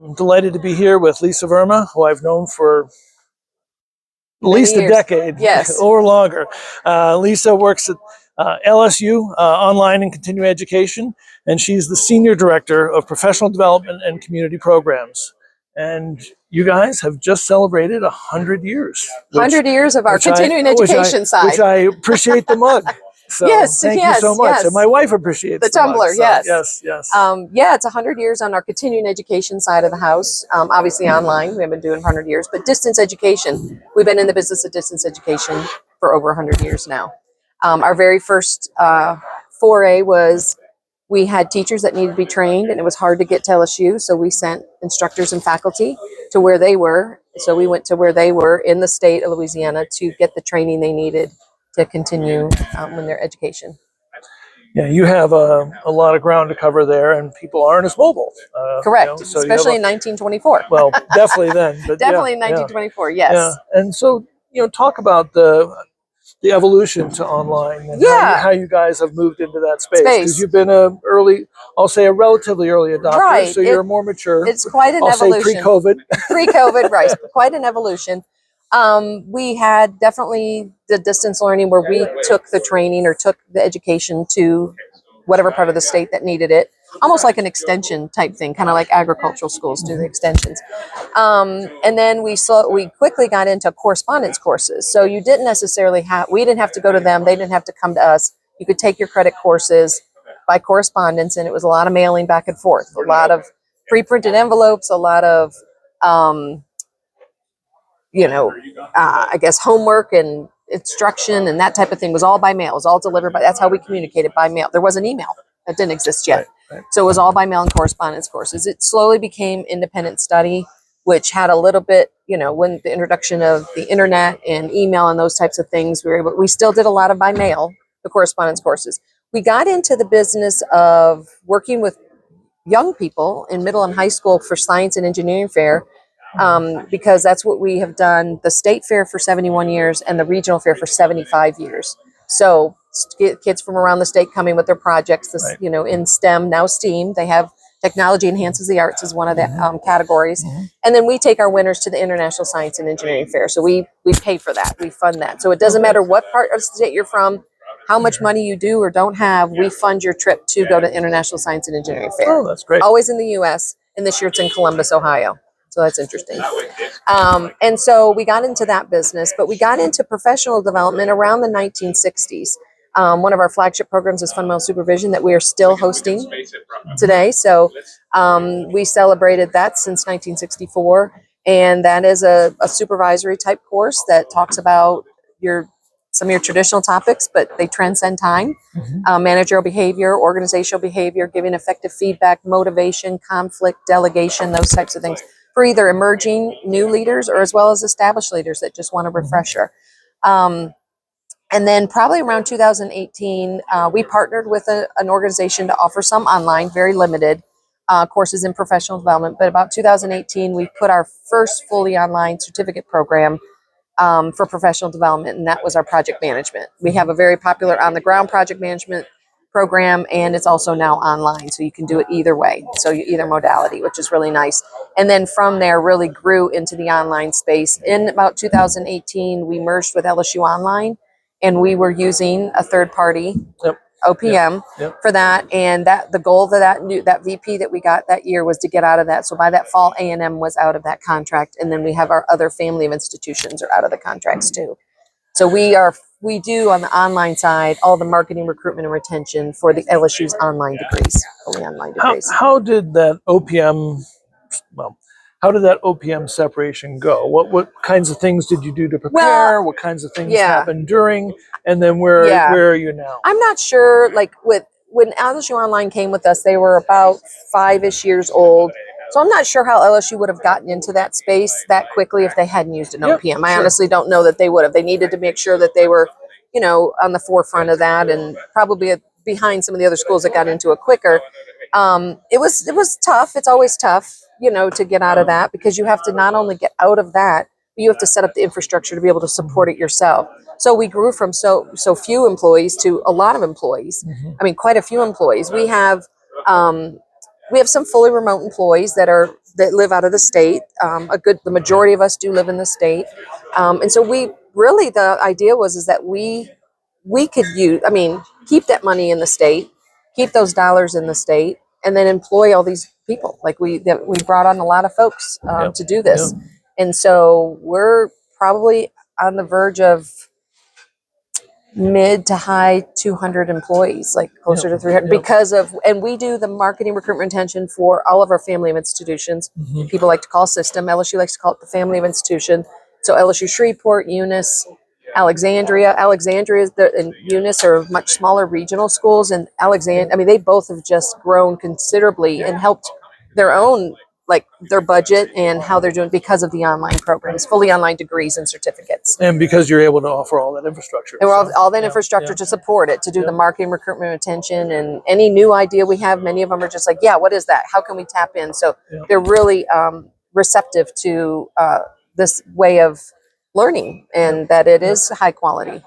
I'm delighted to be here with Lisa Verma, who I've known for at least a decade, yes, or longer. Lisa works at LSU Online and Continuing Education, and she's the Senior Director of Professional Development and Community Programs. And you guys have just celebrated 100 years. 100 years of our continuing education side. Which I appreciate the mug. So thank you so much. Yes. And my wife appreciates the tumbler. Mug, so yes. Yeah, it's 100 years on our continuing education side of the house. Obviously online, we have been doing 100 years, but distance education, we've been in the business of distance education for over 100 years now. Our very first foray was we had teachers that needed to be trained, and it was hard to get to LSU, so we sent instructors and faculty to where they were. So we went to where they were in the state of Louisiana to get the training they needed to continue in their education. Yeah, you have a lot of ground to cover there, and people aren't as mobile. Correct, so especially in 1924. Well, definitely then. But definitely in 1924, yes. Yeah. And so, talk about the evolution to online and how you guys have moved into that space. Because you've been a relatively early adopter, right. So you're more mature. It's quite an evolution. Say pre-COVID. Pre-COVID, right. Quite an evolution. We had definitely the distance learning where we took the training or took the education to whatever part of the state that needed it, almost like an extension type thing, kind of like agricultural schools do the extensions. And then we quickly got into correspondence courses. So you didn't necessarily we didn't have to go to them. They didn't have to come to us. You could take your credit courses by correspondence, and it was a lot of mailing back and forth, a lot of pre-printed envelopes, a lot of I guess homework and instruction and that type of thing was all by mail. It was all delivered that's how we communicated, by mail. There wasn't email. That didn't exist yet. Right. So it was all by mail and correspondence courses. It slowly became independent study, which had a little bit, when the introduction of the internet and email and those types of things, we still did a lot of by mail, the correspondence courses. We got into the business of working with young people in middle and high school for science and engineering fair, because that's what we have done, the state fair for 71 years and the regional fair for 75 years. So kids from around the state coming with their projects, in STEM, now STEAM. They have technology enhances the arts as one of the categories. And then we take our winners to the International Science and Engineering Fair. So we pay for that. We fund that. So it doesn't matter what part of the state you're from, how much money you do or don't have, we fund your trip to go to International Science and Engineering Fair. Oh, that's great. Always in the U.S. And this year it's in Columbus, Ohio. So that's interesting. And so we got into that business, but we got into professional development around the 1960s. One of our flagship programs is fundamental supervision that we are still hosting today. So we celebrated that since 1964. And that is a supervisory type course that talks about some of your traditional topics, but they transcend time. Managerial behavior, organizational behavior, giving effective feedback, motivation, conflict, delegation, those types of things for either emerging new leaders or as well as established leaders that just want a refresher. And then probably around 2018, we partnered with an organization to offer some online, very limited courses in professional development. But about 2018, we put our first fully online certificate program for professional development, and that was our project management. We have a very popular on-the-ground project management program, and it's also now online, so you can do it either way, so either modality, which is really nice. And then from there really grew into the online space. In about 2018, we merged with LSU Online, and we were using a third party OPM for that, and the goal of that VP that we got that year was to get out of that. So by that fall, A&M was out of that contract, and then we have our other family of institutions are out of the contracts too. So we do on the online side all the marketing, recruitment, and retention for the LSU's online degrees, fully online degrees. How did that OPM separation go? What kinds of things did you do to prepare? What kinds of things happened during? And then where are you now? I'm not sure. When LSU Online came with us, they were about 5-ish years old. So I'm not sure how LSU would have gotten into that space that quickly if they hadn't used an OPM. I honestly don't know that they would have. They needed to make sure that they were, on the forefront of that, and probably behind some of the other schools that got into it quicker. It was tough. It's always tough, to get out of that, because you have to not only get out of that, but you have to set up the infrastructure to be able to support it yourself. So we grew from so few employees to a lot of employees. I mean, quite a few employees. We have some fully remote employees that are that live out of the state. The majority of us do live in the state. And so the idea is that we could keep that money in the state, keep those dollars in the state, and then employ all these people. Like we brought on a lot of folks to do this. And so we're probably on the verge of mid to high 200 employees, like closer to 300, because of, and we do the marketing, recruitment, retention for all of our family of institutions. People like to call system. LSU likes to call it the family of institution. So LSU Shreveport, Eunice, Alexandria and Eunice are much smaller regional schools, and they both have just grown considerably and helped their own, like their budget and how they're doing because of the online programs, fully online degrees and certificates. And because you're able to offer all that infrastructure. And we're all that infrastructure to support it, to do the marketing, recruitment, retention, and any new idea we have. Many of them are just like, yeah, what is that? How can we tap in? So they're really receptive to this way of learning, and that it is high quality.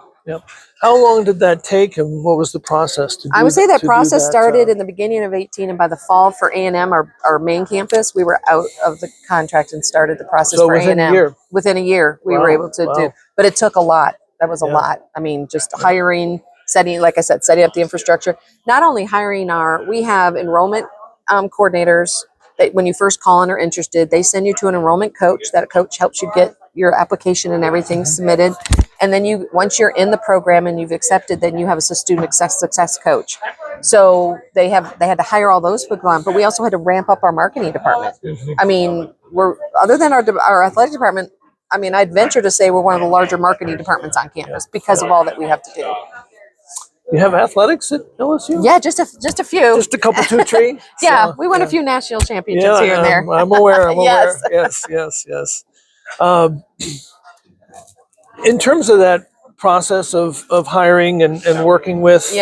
How long did that take, and what was the process to do? I would say that process started in the beginning of 18, and by the fall for A&M, our main campus, we were out of the contract and started the process for A&M. Within a year, we were able to do, but it took a lot. That was a lot. I mean, just hiring, setting up the infrastructure. Not only hiring we have enrollment coordinators that when you first call and are interested, they send you to an enrollment coach. That coach helps you get your application and everything submitted. And then once you're in the program and you've accepted, then you have a student success coach. So they had to hire all those people on, but we also had to ramp up our marketing department. I mean, other than our athletic department, I mean, I'd venture to say we're one of the larger marketing departments on campus because of all that we have to do. You have athletics at LSU? Yeah, just a few. Just a couple, 2-3? Yeah, we won a few national championships here and there. I'm aware. I'm aware. Yes. In terms of that process of hiring and working with,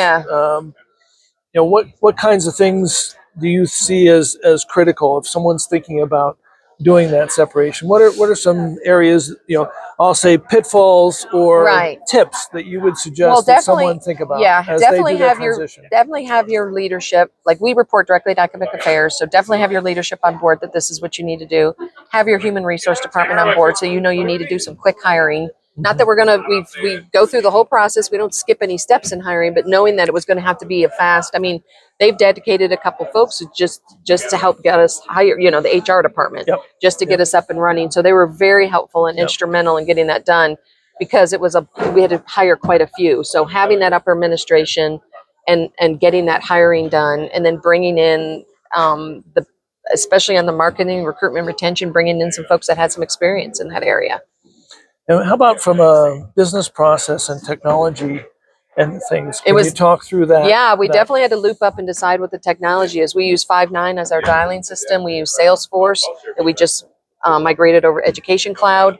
what kinds of things do you see as critical if someone's thinking about doing that separation? What are some areas, I'll say pitfalls or tips that you would suggest that someone think about as they do their transition? Definitely have your leadership. Like we report directly to academic affairs, so definitely have your leadership on board that this is what you need to do. Have your human resource department on board, so you need to do some quick hiring. Not that we go through the whole process. We don't skip any steps in hiring, but knowing that it was going to have to be they've dedicated a couple folks just to help get us hire, the HR department, just to get us up and running. So they were very helpful and instrumental in getting that done, because we had to hire quite a few. So having that upper administration and getting that hiring done, and then bringing in especially on the marketing, recruitment, retention, bringing in some folks that had some experience in that area. And how about from a business process and technology and things? Can you talk through that? Yeah, we definitely had to loop up and decide what the technology is. We use Five9 as our dialing system. We use Salesforce that we just migrated over Education Cloud.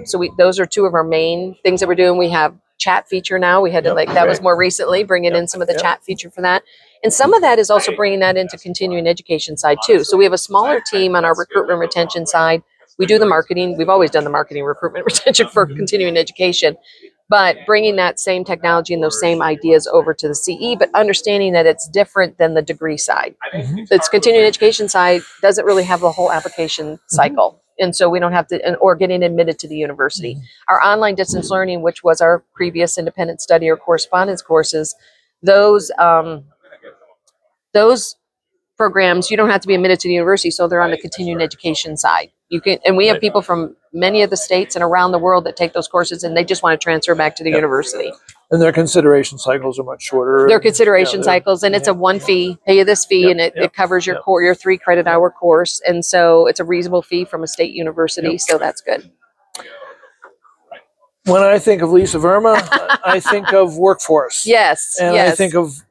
So those are two of our main things that we're doing. We have chat feature now. We had to that was more recently, bringing in some of the chat feature for that. And some of that is also bringing that into continuing education side too. So we have a smaller team on our recruitment retention side. We do the marketing. We've always done the marketing, recruitment, retention for continuing education, but bringing that same technology and those same ideas over to the CE, but understanding that it's different than the degree side. It's continuing education side doesn't really have the whole application cycle. And so we don't have to, or getting admitted to the university. Our online distance learning, which was our previous independent study or correspondence courses, those programs, you don't have to be admitted to the university, so they're on the continuing education side. You can, and we have people from many of the states and around the world that take those courses, and they just want to transfer back to the university. And their consideration cycles are much shorter. Their consideration cycles, and it's a one fee, pay you this fee, and it covers your core, your 3 credit hour course, and so it's a reasonable fee from a state university, so that's good. When I think of Lisa Verma, I think of workforce. Yes, and I think of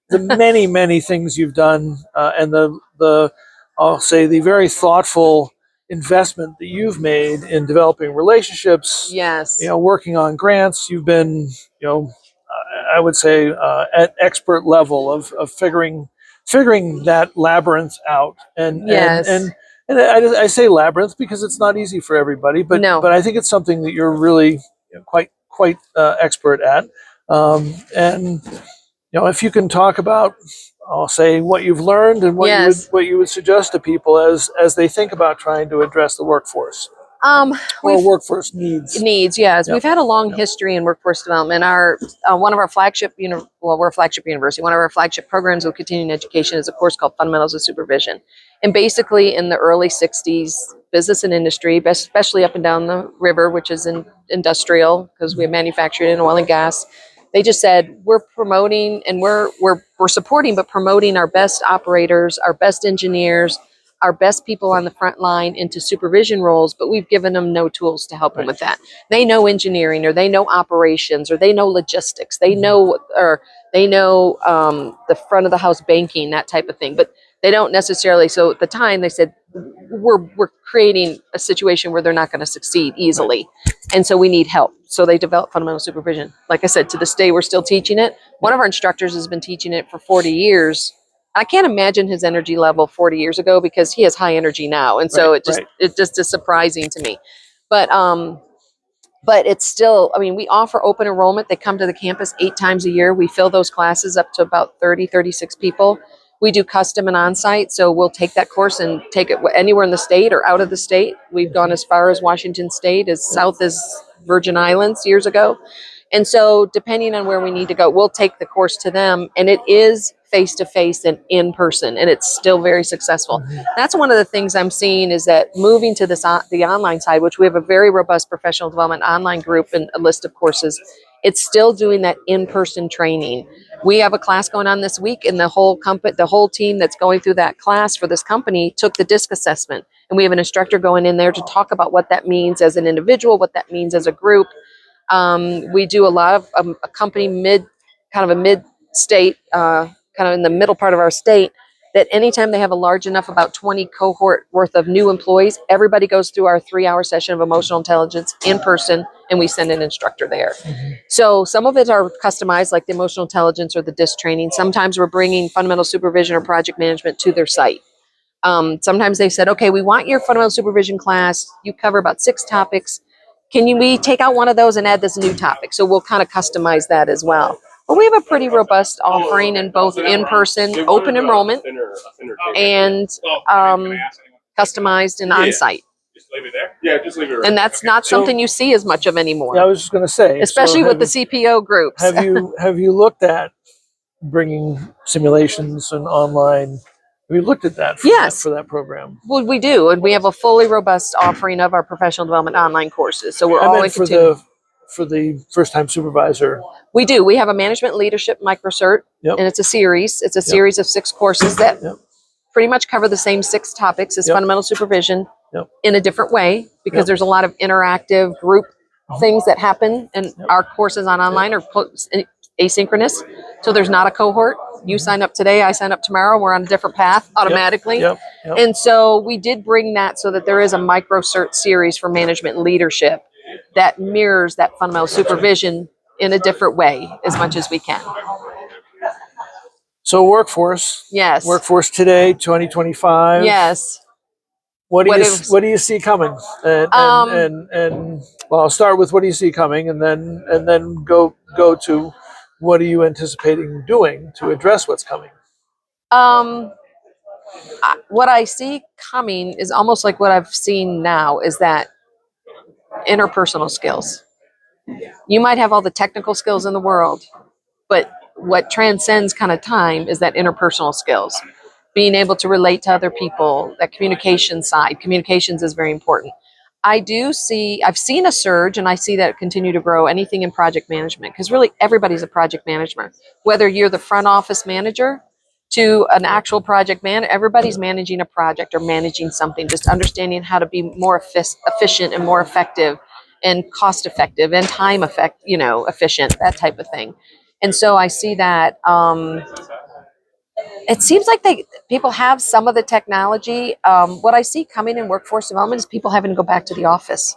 the many things you've done, and the I'll say the very thoughtful investment that you've made in developing relationships. Yes. Working on grants. You've been, I would say, at expert level of figuring that labyrinth out. And I say labyrinth because it's not easy for everybody, but I think it's something that you're really quite expert at. And if you can talk about, I'll say, what you've learned and Yes. what you would suggest to people as they think about trying to address the workforce or We've workforce needs. yes. Yep. We've had a long history in workforce development. Our one of our flagship, we're a flagship university. One of our flagship programs of continuing education is a course called Fundamentals of Supervision. And basically, in the early '60s, business and industry, especially up and down the river, which is in industrial, because we have manufacturing and oil and gas, they just said we're promoting and we're supporting, but promoting our best operators, our best engineers, our best people on the front line into supervision roles, but we've given them no tools to help them with that. They know engineering, or they know operations, or they know logistics, they know the front of the house banking, that type of thing, but they don't necessarily. So at the time they said we're creating a situation where they're not going to succeed easily, and so we need help. So they developed fundamental supervision. Like I said, to this day we're still teaching it. One of our instructors has been teaching it for 40 years. I can't imagine his energy level 40 years ago, because he has high energy now. And so it just is surprising to me. But it's still, I mean, we offer open enrollment. They come to the campus 8 times a year. We fill those classes up to about 30, 36 people. We do custom and on-site. So we'll take that course and take it anywhere in the state or out of the state. We've gone as far as Washington State, as south as Virgin Islands years ago. And so depending on where we need to go, we'll take the course to them, and it is face-to-face and in person, and it's still very successful. That's one of the things I'm seeing, is that moving to the online side, which we have a very robust professional development online group and a list of courses, it's still doing that in-person training. We have a class going on this week, and the whole team that's going through that class for this company took the DISC assessment, and we have an instructor going in there to talk about what that means as an individual, what that means as a group. We do a lot of a company mid-state, kind of in the middle part of our state, that anytime they have a large enough, about 20 cohort worth of new employees, everybody goes through our 3-hour session of emotional intelligence in person, and we send an instructor there. So some of it are customized, like the emotional intelligence or the DISC training. Sometimes we're bringing fundamental supervision or project management to their site. Sometimes they said, okay, we want your fundamental supervision class. You cover about 6 topics. We take out one of those and add this new topic? So we'll kind of customize that as well. But we have a pretty robust offering in both in-person, open enrollment, and customized and on-site. Just leave it right. And that's not something you see as much of anymore. Yeah, I was just going to say, especially with the CPO groups. have you looked at bringing simulations and online? Have you looked at that for that program? Well, we do, and we have a fully robust offering of our professional development online courses. So we're all in for the first-time supervisor. We do. We have a management leadership microcert, and it's a series. It's a series of 6 courses that pretty much cover the same 6 topics as fundamental supervision in a different way, because there's a lot of interactive group things that happen, and our courses on online are asynchronous. So there's not a cohort. You sign up today, I sign up tomorrow. We're on a different path automatically. And so we did bring that so that there is a microcert series for management and leadership that mirrors that fundamental supervision in a different way as much as we can. So workforce. Yes. Workforce today, 2025. Yes. What do you see coming? And well, I'll start with what do you see coming, and then go to what are you anticipating doing to address what's coming? What I see coming is almost like what I've seen now, is that interpersonal skills. You might have all the technical skills in the world, but what transcends kind of time is that interpersonal skills. Being able to relate to other people, that communication side. Communications is very important. I've seen a surge, and I see that continue to grow, anything in project management, because really everybody's a project manager. Whether you're the front office manager to an actual project manager, everybody's managing a project or managing something, just understanding how to be more efficient and more effective and cost effective and time efficient, that type of thing. And so I see that it seems like people have some of the technology. What I see coming in workforce development is people having to go back to the office.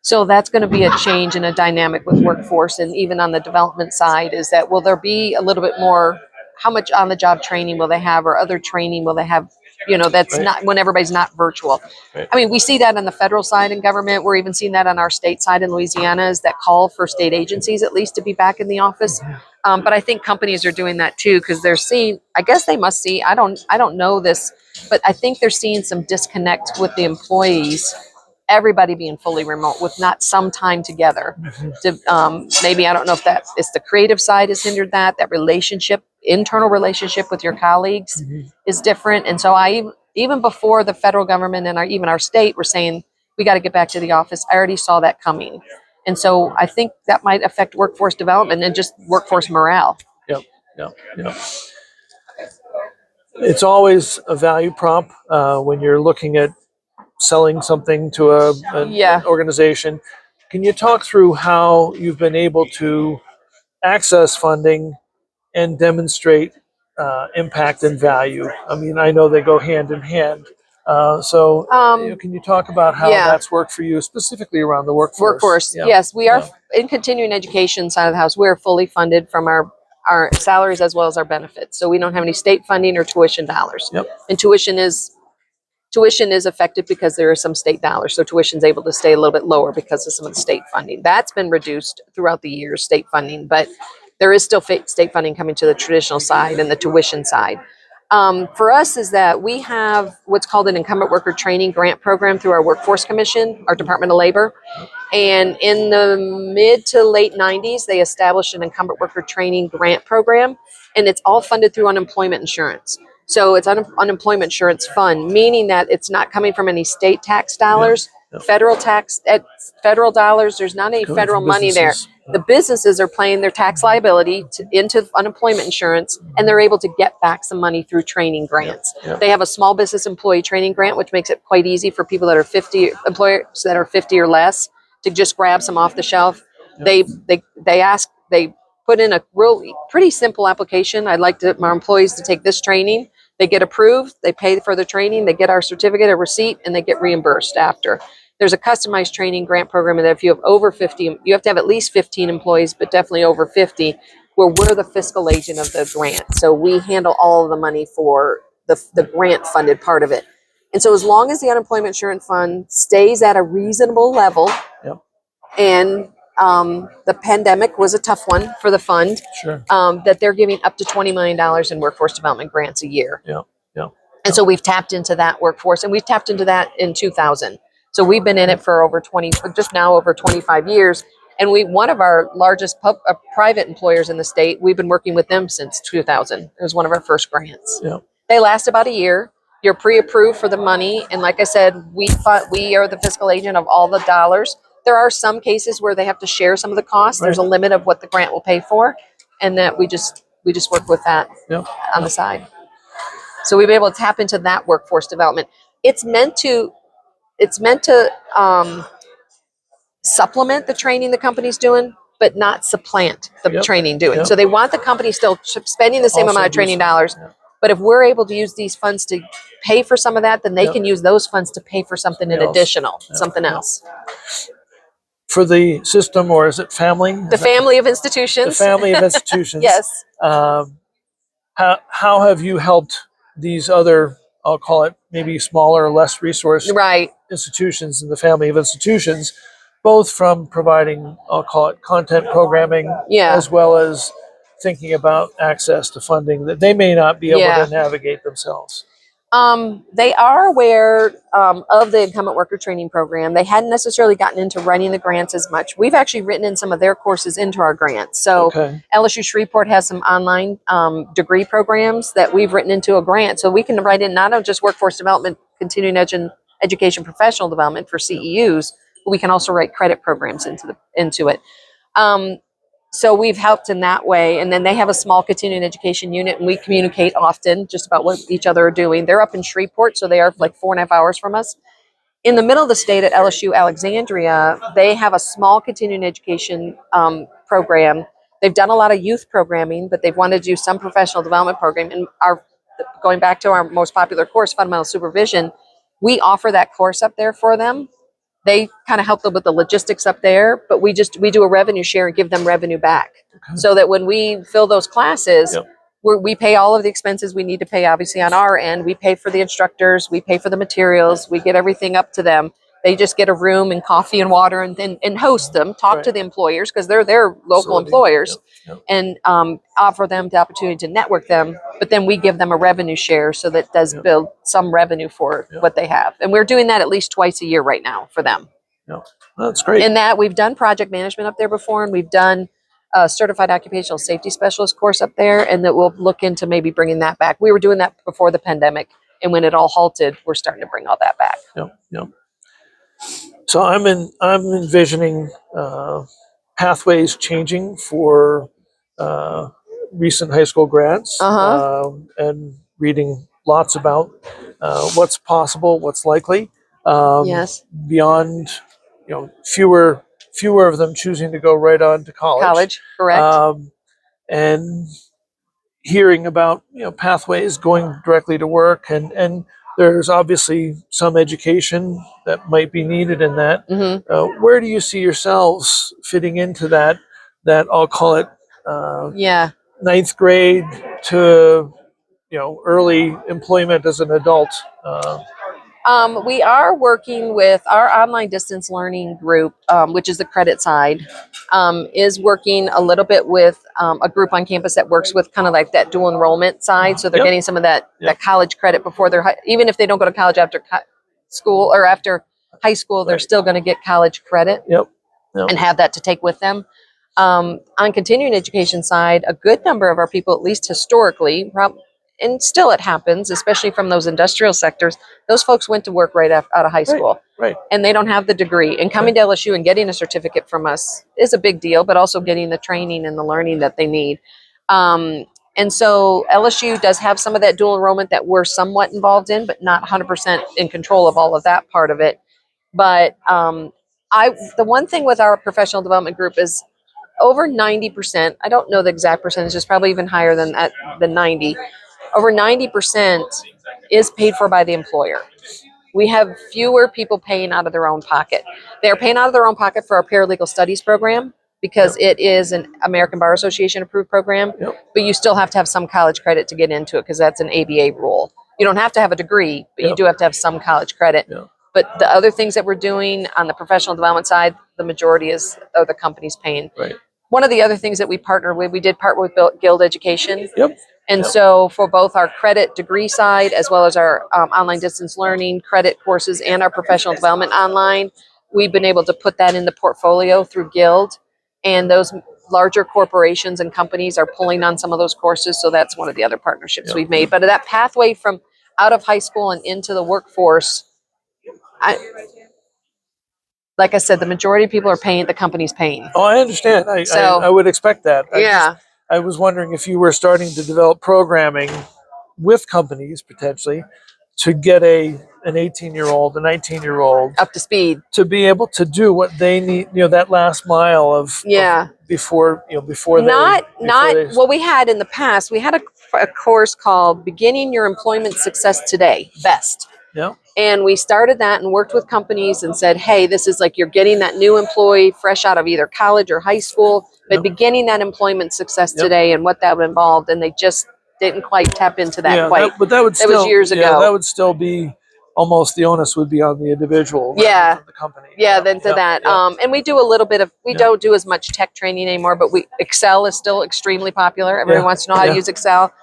So that's going to be a change in a dynamic with workforce, and even on the development side, is that will there be a little bit more, how much on-the-job training will they have, or other training will they have, that's not when everybody's not virtual. I mean, we see that on the federal side in government. We're even seeing that on our state side in Louisiana, is that call for state agencies at least to be back in the office. But I think companies are doing that too because they're seeing. I guess they must see. I don't know this, but I think they're seeing some disconnect with the employees. Everybody being fully remote with not some time together. To maybe I don't know if that is the creative side has hindered that. That relationship, internal relationship with your colleagues, is different. And so even before the federal government and even our state were saying we got to get back to the office, I already saw that coming. And so I think that might affect workforce development and just workforce morale. Yep. Yep. Yep. It's always a value prop when you're looking at selling something to an organization. Can you talk through how you've been able to access funding and demonstrate impact and value? I mean, I know they go hand in hand. Can you talk about how that's worked for you, specifically around the workforce? Yes, we are in continuing education side of the house. We are fully funded from our salaries as well as our benefits. So we don't have any state funding or tuition dollars. Yep. And tuition is affected because there are some state dollars. So tuition is able to stay a little bit lower because of some of the state funding. That's been reduced throughout the years, state funding, but there is still state funding coming to the traditional side and the tuition side. For us is that we have what's called an incumbent worker training grant program through our Workforce Commission, our Department of Labor. And in the mid to late 90s, they established an incumbent worker training grant program, and it's all funded through unemployment insurance. So it's unemployment insurance fund, meaning that it's not coming from any state tax dollars, federal dollars. There's not any federal money there. The businesses are paying their tax liability into unemployment insurance, and they're able to get back some money through training grants. They have a small business employee training grant, which makes it quite easy for people that are 50 employers that are 50 or less to just grab some off the shelf. They put in a really pretty simple application. I'd like my employees to take this training. They get approved, they pay for the training, they get our certificate or receipt, and they get reimbursed after. There's a customized training grant program that if you have over 50, you have to have at least 15 employees, but definitely over 50, where we're the fiscal agent of the grant. So we handle all of the money for the grant funded part of it. And so as long as the unemployment insurance fund stays at a reasonable level, and the pandemic was a tough one for the fund, that they're giving up to $20 million in workforce development grants a year. And so we've tapped into that workforce, and we've tapped into that in 2000. So we've been in it for over 25 years. And one of our largest private employers in the state, we've been working with them since 2000. It was one of our first grants. They last about a year. You're pre-approved for the money. And like I said, we are the fiscal agent of all the dollars. There are some cases where they have to share some of the costs. There's a limit of what the grant will pay for. And that we just work with that on the side. So we've been able to tap into that workforce development. It's meant to supplement the training the company's doing, but not supplant the training doing. So they want the company still spending the same amount of training dollars. But if we're able to use these funds to pay for some of that, then they can use those funds to pay for something additional, something else. For the system, or is it family? The family of institutions. The family of institutions. Yes. How have you helped these other, I'll call it maybe smaller, less resourced institutions in the family of institutions, both from providing, I'll call it content programming, as well as thinking about access to funding that they may not be able to navigate themselves? They are aware of the incumbent worker training program. They hadn't necessarily gotten into writing the grants as much. We've actually written in some of their courses into our grants. So LSU Shreveport has some online degree programs that we've written into a grant. So we can write in not only just workforce development, continuing education, professional development for CEUs, but we can also write credit programs into it. So we've helped in that way. And then they have a small continuing education unit, and we communicate often just about what each other are doing. They're up in Shreveport, so they are like 4.5 hours from us. In the middle of the state at LSU Alexandria, they have a small continuing education program. They've done a lot of youth programming, but they've wanted to do some professional development program. And going back to our most popular course, Fundamental Supervision, we offer that course up there for them. They kind of help them with the logistics up there, but we do a revenue share and give them revenue back. So that when we fill those classes, we pay all of the expenses we need to pay, obviously, on our end. We pay for the instructors, we pay for the materials, we get everything up to them. They just get a room and coffee and water and host them, talk Right. to the employers because they're their local Facility. employers, Yep, yep. and offer them the opportunity to network them. But then we give them a revenue share, so that does Yep. build some revenue for Yep. what they have. And we're doing that at least twice a year right now for them. No, that's great. In that, we've done project management up there before, and we've done a certified occupational safety specialist course up there, and that we'll look into maybe bringing that back. We were doing that before the pandemic, and when it all halted, we're starting to bring all that back. Yep, yep. So I'm envisioning pathways changing for recent high school grads, and reading lots about what's possible, what's likely. Yes. Beyond, fewer of them choosing to go right on to college. Correct. And hearing about pathways going directly to work, and there's obviously some education that might be needed in that. Where do you see yourselves fitting into that I'll call it Yeah. ninth grade to early employment as an adult? We are working with our online distance learning group, which is the credit side, is working a little bit with a group on campus that works with kind of like that dual enrollment side. So they're Yep. getting some of that Yep. college credit before even if they don't go to college after school or after high school, they're Right. still going to get college credit Yep. Yep. and have that to take with them. On continuing education side, a good number of our people, at least historically, and still it happens, especially from those industrial sectors, those folks went to work right out of high school. Right. And they don't have the degree. And coming to LSU and getting a certificate from us is a big deal, but also getting the training and the learning that they need. And so LSU does have some of that dual enrollment that we're somewhat involved in, but not 100% in control of all of that part of it. But the one thing with our professional development group is over 90%, I don't know the exact percentage, it's probably even higher than that, than 90. Over 90% is paid for by the employer. We have fewer people paying out of their own pocket. They're paying out of their own pocket for our paralegal studies program because it is an American Bar Association approved program, but you still have to have some college credit to get into it because that's an ABA rule. You don't have to have a degree, but you do have to have some college credit. But the other things that we're doing on the professional development side, the majority are the companies paying. Right. One of the other things that we partner with, we did partner with Guild Education. Yep. And so for both our credit degree side, as well as our online distance learning credit courses and our professional development online, we've been able to put that in the portfolio through Guild. And those larger corporations and companies are pulling on some of those courses. So that's one of the other partnerships we've made. But that pathway from out of high school and into the workforce, like I said, the majority of people are paying, the company's paying. Oh, I understand. I would expect that. I was wondering if you were starting to develop programming with companies potentially to get an 18-year-old, a 19-year-old up to speed to be able to do what they need. That last mile of before well, we had in the past, we had a course called Beginning Your Employment Success Today, BEST. Yeah. And we started that and worked with companies and said, hey, this is like you're getting that new employee fresh out of either college or high school, but beginning that employment success today and what that would involve. And they just didn't quite tap into that quite. But that was years ago. That would still be almost the onus would be on the individual rather than the company. And we do a little bit of, we don't do as much tech training anymore, but Excel is still extremely popular. Everyone wants to know how to use Excel.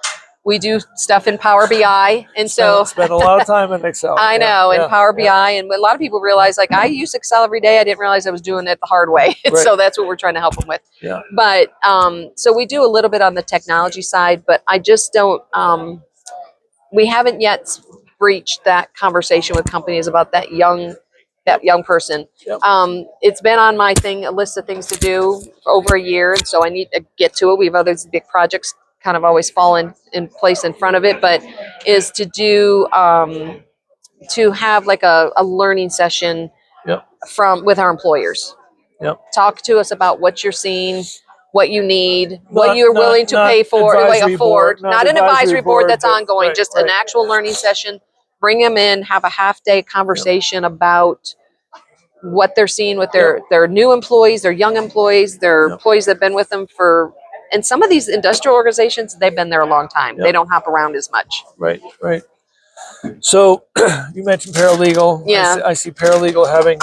We do stuff in Power BI, and so spend a lot of time in Excel. I know, in Power BI, and a lot of people realize, like, I use Excel every day. I didn't realize I was doing it the hard way, so that's what we're trying to help them with. Yeah. But so we do a little bit on the technology side, but I just don't. We haven't yet breached that conversation with companies about that young person. Yep. It's been on my a list of things to do for over a year, and so I need to get to it. We have other big projects kind of always fall in place in front of it, but is to do to have like a learning session with our employers. Talk to us about what you're seeing, what you need, what you're willing to pay for, afford. Not an advisory board that's ongoing, just an actual learning session. Bring them in, have a half-day conversation about what they're seeing with their new employees, their young employees, their employees that have been with them for. And some of these industrial organizations, they've been there a long time. They don't hop around as much. Right. So you mentioned paralegal. Yeah. I see paralegal having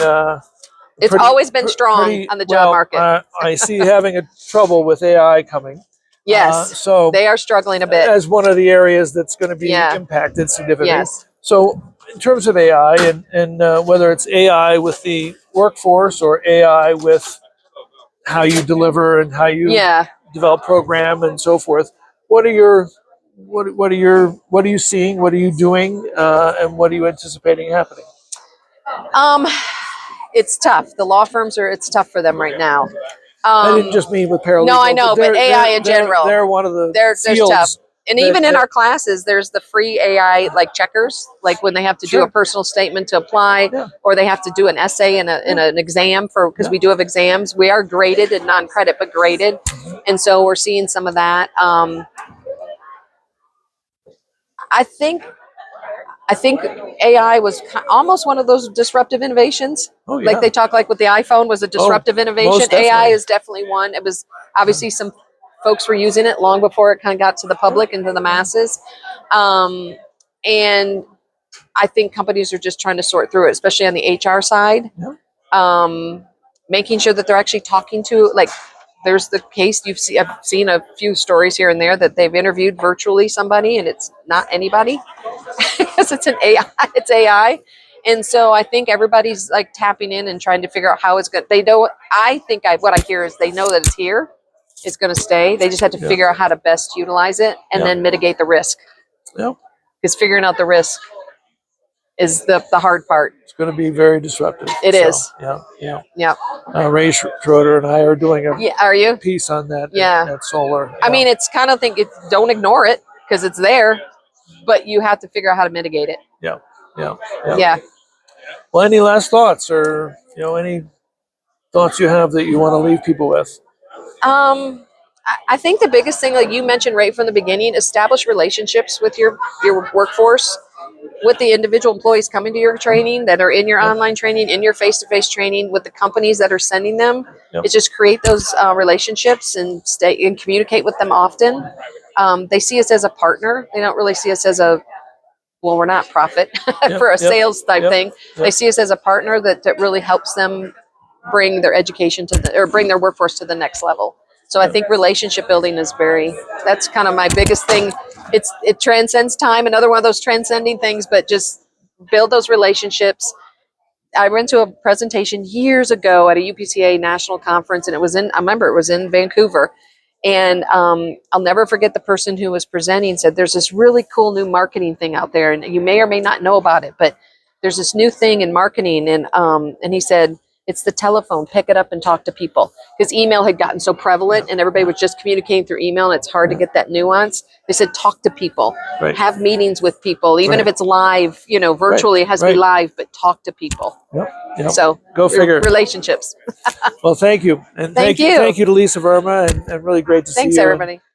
It's always been strong on the job market. I see having a trouble with AI coming. Yes, So they are struggling a bit. as one of the areas that's going to be Yeah. impacted significantly. Yes. So in terms of AI and whether it's AI with the workforce or AI with how you deliver and how you Yeah. develop program and so forth, what are your what are you seeing? What are you doing? And what are you anticipating happening? It's tough. The law firms it's tough for them right now. I didn't just mean with paralegal. No, I know, but AI in general. They're one of the There's tough. fields. And even in our classes, there's the free AI like checkers, like when they have to do a personal statement to apply, or they have to do an essay in an exam because we do have exams. We are graded and non-credit, but graded, and so we're seeing some of that. I think AI was almost one of those disruptive innovations. Oh, yeah. Like they talk like with the iPhone was a disruptive innovation. most AI definitely. is definitely one. It was obviously some folks were using it long before it kind of got to the public and to the masses. And I think companies are just trying to sort through it, especially on the HR side. Making sure that they're actually talking to, like, there's the case I've seen a few stories here and there that they've interviewed virtually somebody and it's not anybody because it's an AI, it's AI. And so I think everybody's like tapping in and trying to figure out how it's going to, they know, what I hear is they know that it's here, it's going to stay. They just have to figure out how to best utilize it and then mitigate the risk. Because figuring out the risk is the hard part. It's going to be very disruptive. It is. Yeah. Ray Schroeder and I are doing a are you? piece on that. Yeah. Solar. I mean, it's kind of don't ignore it because it's there, but you have to figure out how to mitigate it. Yeah. Well, any last thoughts or, any thoughts you have that you want to leave people with? I think the biggest thing, like you mentioned right from the beginning, establish relationships with your workforce, with the individual employees coming to your training that are in your online training, in your face-to-face training, with the companies that are sending them. It's just create those relationships and stay and communicate with them often. They see us as a partner. They don't really see us as we're not profit for a sales type thing. They see us as a partner that really helps them bring their education or bring their workforce to the next level. So I think relationship building is that's kind of my biggest thing. It transcends time, another one of those transcending things, but just build those relationships. I went to a presentation years ago at a UPCA national conference, and I remember it was in Vancouver. And I'll never forget the person who was presenting said, there's this really cool new marketing thing out there, and you may or may not know about it, but there's this new thing in marketing. And he said, it's the telephone. Pick it up and talk to people. Because email had gotten so prevalent and everybody was just communicating through email and it's hard to get that nuance. They said, talk to people. Have meetings with people. Even if it's live, virtually, it has to be live, but talk to people. So go figure. Relationships. Well, thank you. And thank you. Thank you to Lisa Verma and really great to see you. Thanks, everybody.